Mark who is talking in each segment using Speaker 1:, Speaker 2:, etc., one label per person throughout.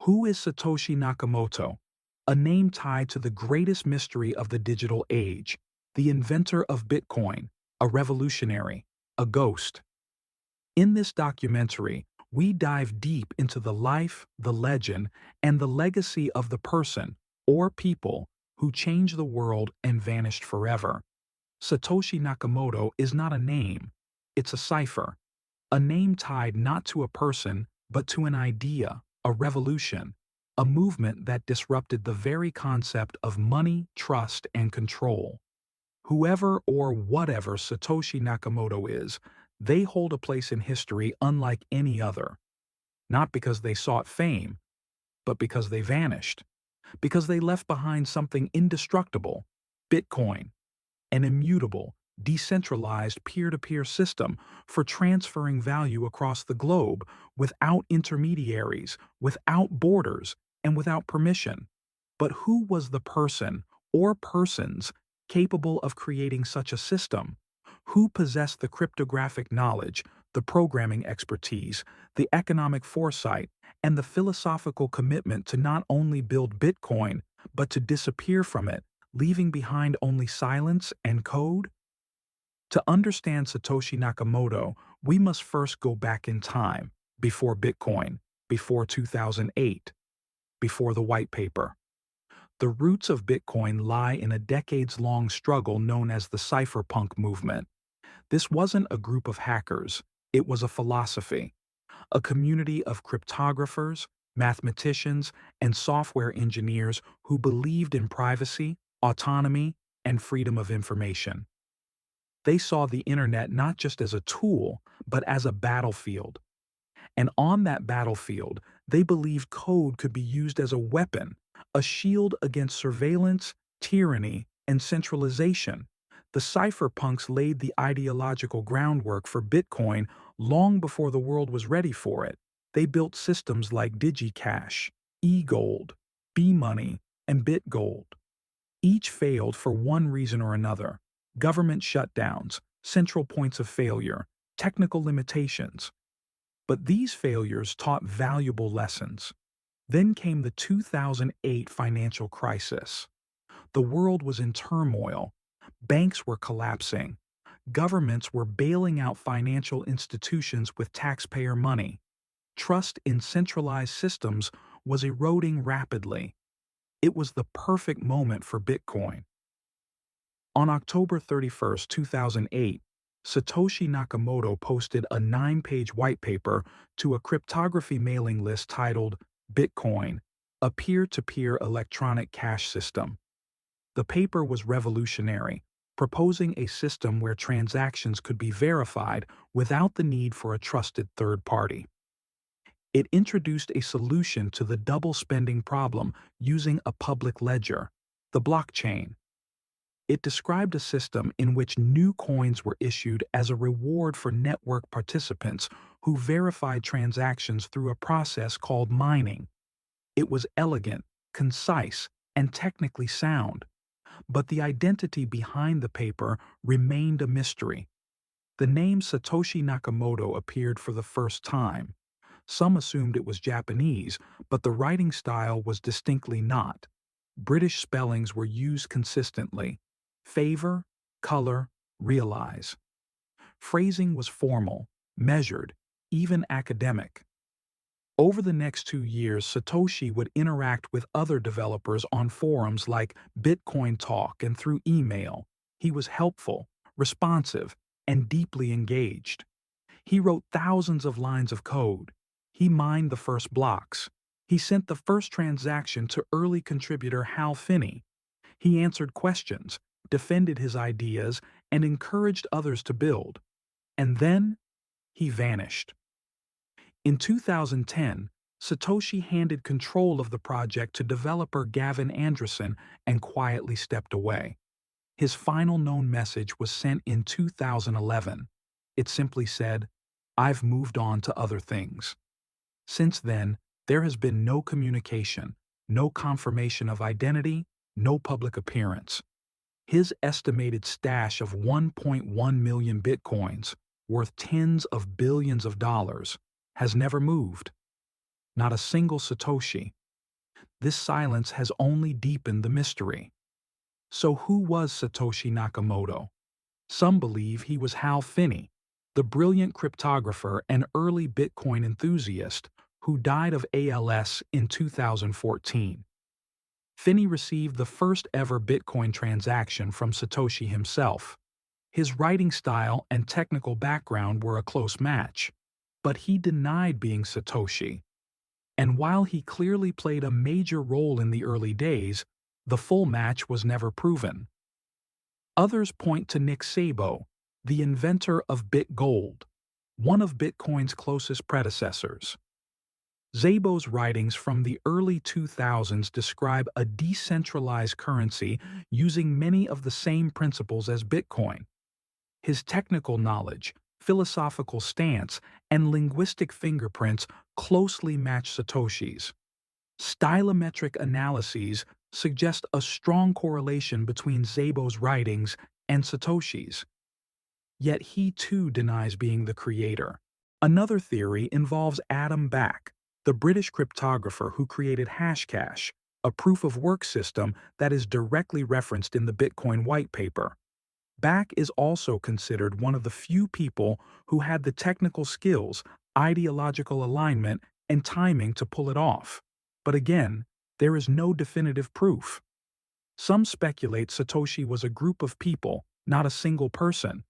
Speaker 1: Who is Satoshi Nakamoto? A name tied to the greatest mystery of the digital age, the inventor of Bitcoin, a revolutionary, a ghost. In this documentary, we dive deep into the life, the legend, and the legacy of the person, or people, who changed the world and vanished forever. Satoshi Nakamoto is not a name, it's a cipher. A name tied not to a person, but to an idea, a revolution, a movement that disrupted the very concept of money, trust, and control. Whoever or whatever Satoshi Nakamoto is, they hold a place in history unlike any other. Not because they sought fame, but because they vanished. Because they left behind something indestructible, Bitcoin, an immutable, decentralized peer-to-peer system for transferring value across the globe without intermediaries, without borders, and without permission. But who was the person or persons capable of creating such a system? Who possessed the cryptographic knowledge, the programming expertise, the economic foresight, and the philosophical commitment to not only build Bitcoin, but to disappear from it, leaving behind only silence and code? To understand Satoshi Nakamoto, we must first go back in time, before Bitcoin, before 2008, before the white paper. The roots of Bitcoin lie in a decades-long struggle known as the cypherpunk movement. This wasn't a group of hackers, it was a philosophy, a community of cryptographers, mathematicians, and software engineers who believed in privacy, autonomy, and freedom of information. They saw the internet not just as a tool, but as a battlefield. And on that battlefield, they believed code could be used as a weapon, a shield against surveillance, tyranny, and centralization. The cypherpunks laid the ideological groundwork for Bitcoin long before the world was ready for it. They built systems like DigiCash, eGold, B-Money, and BitGold. Each failed for one reason or another: government shutdowns, central points of failure, technical limitations. But these failures taught valuable lessons. Then came the 2008 financial crisis. The world was in turmoil. Banks were collapsing. Governments were bailing out financial institutions with taxpayer money. Trust in centralized systems was eroding rapidly. It was the perfect moment for Bitcoin. On October 31, 2008, Satoshi Nakamoto posted a 9-page white paper to a cryptography mailing list titled Bitcoin, a peer-to-peer electronic cash system. The paper was revolutionary, proposing a system where transactions could be verified without the need for a trusted third party. It introduced a solution to the double spending problem using a public ledger, the blockchain. It described a system in which new coins were issued as a reward for network participants who verified transactions through a process called mining. It was elegant, concise, and technically sound. But the identity behind the paper remained a mystery. The name Satoshi Nakamoto appeared for the first time. Some assumed it was Japanese, but the writing style was distinctly not. British spellings were used consistently: favor, color, realize. Phrasing was formal, measured, even academic. Over the next 2 years, Satoshi would interact with other developers on forums like Bitcoin Talk and through email. He was helpful, responsive, and deeply engaged. He wrote thousands of lines of code. He mined the first blocks. He sent the first transaction to early contributor Finney. He answered questions, defended his ideas, and encouraged others to build. And then, he vanished. In 2010, Satoshi handed control of the project to developer Gavin Andresen and quietly stepped away. His final known message was sent in 2011. It simply said, "I've moved on to other things." Since then, there has been no communication, no confirmation of identity, no public appearance. His estimated stash of 1.1 million bitcoins, worth tens of billions of dollars, has never moved. not a single Satoshi. This silence has only deepened the mystery. So who was Satoshi Nakamoto? Some believe he was Hal Finney, the brilliant cryptographer and early Bitcoin enthusiast who died of ALS in 2014. Finney received the first ever Bitcoin transaction from Satoshi himself. His writing style and technical background were a close match, but he denied being Satoshi. And while he clearly played a major role in the early days, the full match was never proven. Others point to Szabo, the inventor of BitGold, one of Bitcoin's closest predecessors. Szabo's writings from the early 2000s describe a decentralized currency using many of the same principles as Bitcoin. His technical knowledge, philosophical stance, and linguistic fingerprints closely match Satoshi's. Stylometric analyses suggest a strong correlation between Szabo's writings and Satoshi's. Yet he too denies being the creator. Another theory involves Adam Back, the British cryptographer who created Hashcash, a proof-of-work system that is directly referenced in the Bitcoin whitepaper. Back is also considered one of the few people who had the technical skills, ideological alignment, and timing to pull it off. But again, there is no definitive proof. Some speculate Satoshi was a group of people, not a single person.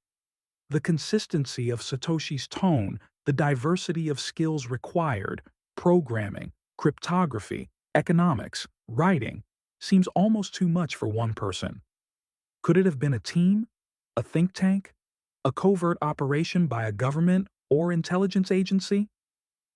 Speaker 1: The consistency of Satoshi's tone, the diversity of skills required, programming, cryptography, economics, writing, seems almost too much for one person. Could it have been a team? A think tank? A covert operation by a government or intelligence agency?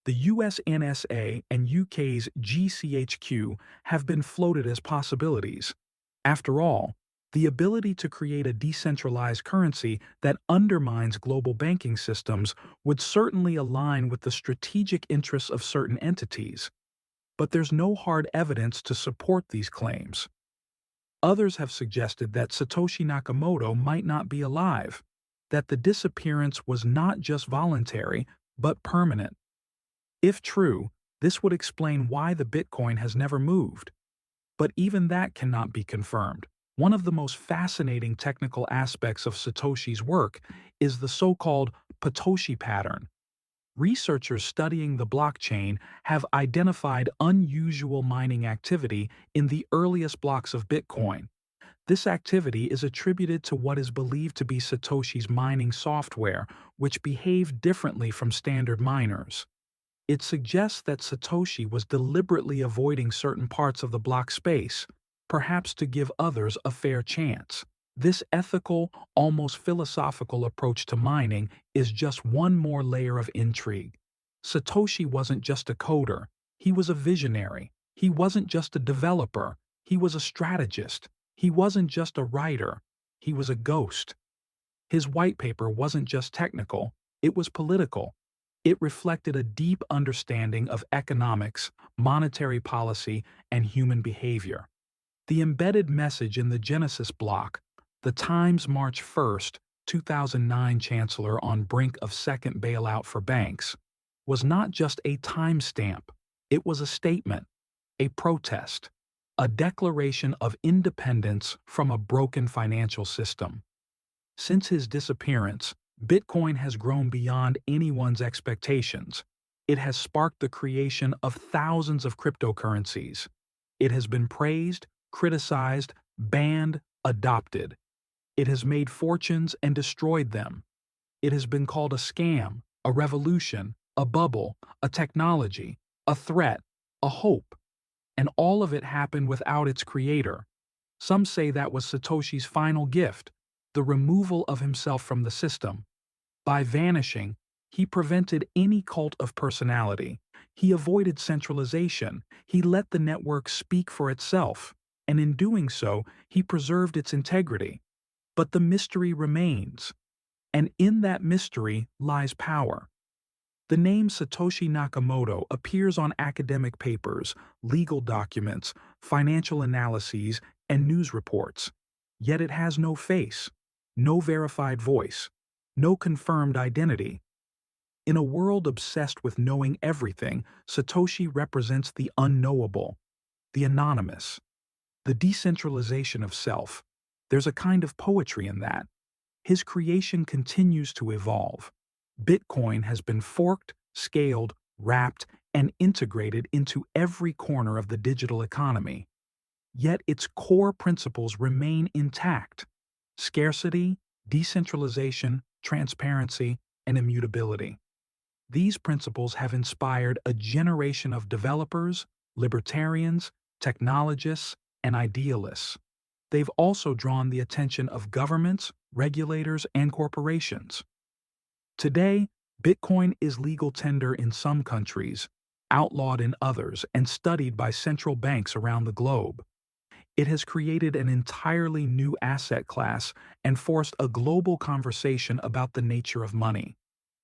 Speaker 1: The US NSA and UK's GCHQ have been floated as possibilities. After all, the ability to create a decentralized currency that undermines global banking systems would certainly align with the strategic interests of certain entities. But there's no hard evidence to support these claims. Others have suggested that Satoshi Nakamoto might not be alive, that the disappearance was not just voluntary, but permanent. If true, this would explain why the Bitcoin has never moved. But even that cannot be confirmed. One of the most fascinating technical aspects of Satoshi's work is the so-called Satoshi pattern. Researchers studying the blockchain have identified unusual mining activity in the earliest blocks of Bitcoin. This activity is attributed to what is believed to be Satoshi's mining software, which behaved differently from standard miners. It suggests that Satoshi was deliberately avoiding certain parts of the block space, perhaps to give others a fair chance. This ethical, almost philosophical approach to mining is just one more layer of intrigue. Satoshi wasn't just a coder, he was a visionary. He wasn't just a developer, he was a strategist. He wasn't just a writer, he was a ghost. His white paper wasn't just technical, it was political. It reflected a deep understanding of economics, monetary policy, and human behavior. The embedded message in the Genesis block, the Times March 1st, 2009 Chancellor on brink of second bailout for banks, was not just a timestamp, it was a statement, a protest, a declaration of independence from a broken financial system. Since his disappearance, Bitcoin has grown beyond anyone's expectations. It has sparked the creation of thousands of cryptocurrencies. It has been praised, criticized, banned, adopted. It has made fortunes and destroyed them. It has been called a scam, a revolution, a bubble, a technology, a threat, a hope. And all of it happened without its creator. Some say that was Satoshi's final gift, the removal of himself from the system. By vanishing, he prevented any cult of personality. He avoided centralization. He let the network speak for itself. And in doing so, he preserved its integrity. But the mystery remains. And in that mystery lies power. The name Satoshi Nakamoto appears on academic papers, legal documents, financial analyses, and news reports. Yet it has no face, no verified voice, no confirmed identity. In a world obsessed with knowing everything, Satoshi represents the unknowable, the anonymous, the decentralization of self. There's a kind of poetry in that. His creation continues to evolve. Bitcoin has been forked, scaled, wrapped, and integrated into every corner of the digital economy. Yet its core principles remain intact: scarcity, decentralization, transparency, and immutability. These principles have inspired a generation of developers, libertarians, technologists, and idealists. They've also drawn the attention of governments, regulators, and corporations. Today, Bitcoin is legal tender in some countries, outlawed in others, and studied by central banks around the globe. It has created an entirely new asset class and forced a global conversation about the nature of money.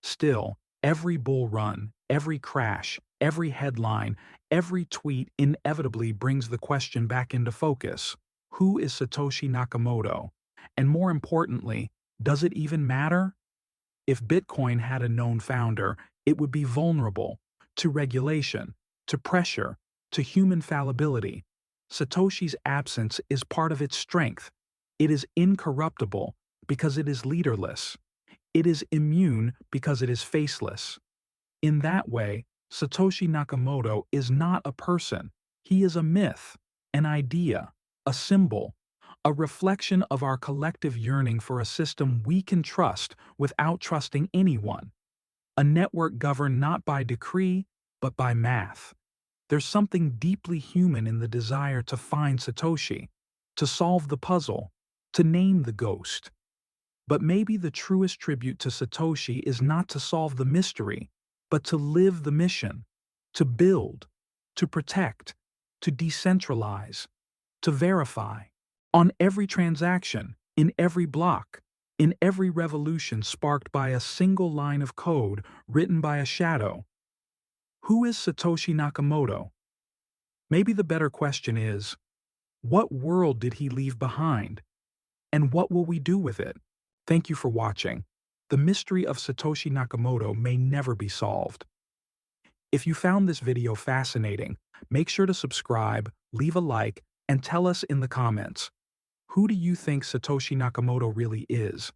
Speaker 1: Still, every bull run, every crash, every headline, every tweet inevitably brings the question back into focus: who is Satoshi Nakamoto? And more importantly, does it even matter? If Bitcoin had a known founder, it would be vulnerable to regulation, to pressure, to human fallibility. Satoshi's absence is part of its strength. It is incorruptible because it is leaderless. It is immune because it is faceless. In that way, Satoshi Nakamoto is not a person. He is a myth, an idea, a symbol, a reflection of our collective yearning for a system we can trust without trusting anyone. A network governed not by decree, but by math. There's something deeply human in the desire to find Satoshi, to solve the puzzle, to name the ghost. But maybe the truest tribute to Satoshi is not to solve the mystery, but to live the mission, to build, to protect, to decentralize, to verify. On every transaction, in every block, in every revolution sparked by a single line of code written by a shadow. Who is Satoshi Nakamoto? Maybe the better question is, what world did he leave behind? And what will we do with it? Thank you for watching. The mystery of Satoshi Nakamoto may never be solved. If you found this video fascinating, make sure to subscribe, leave a like, and tell us in the comments, who do you think Satoshi Nakamoto really is?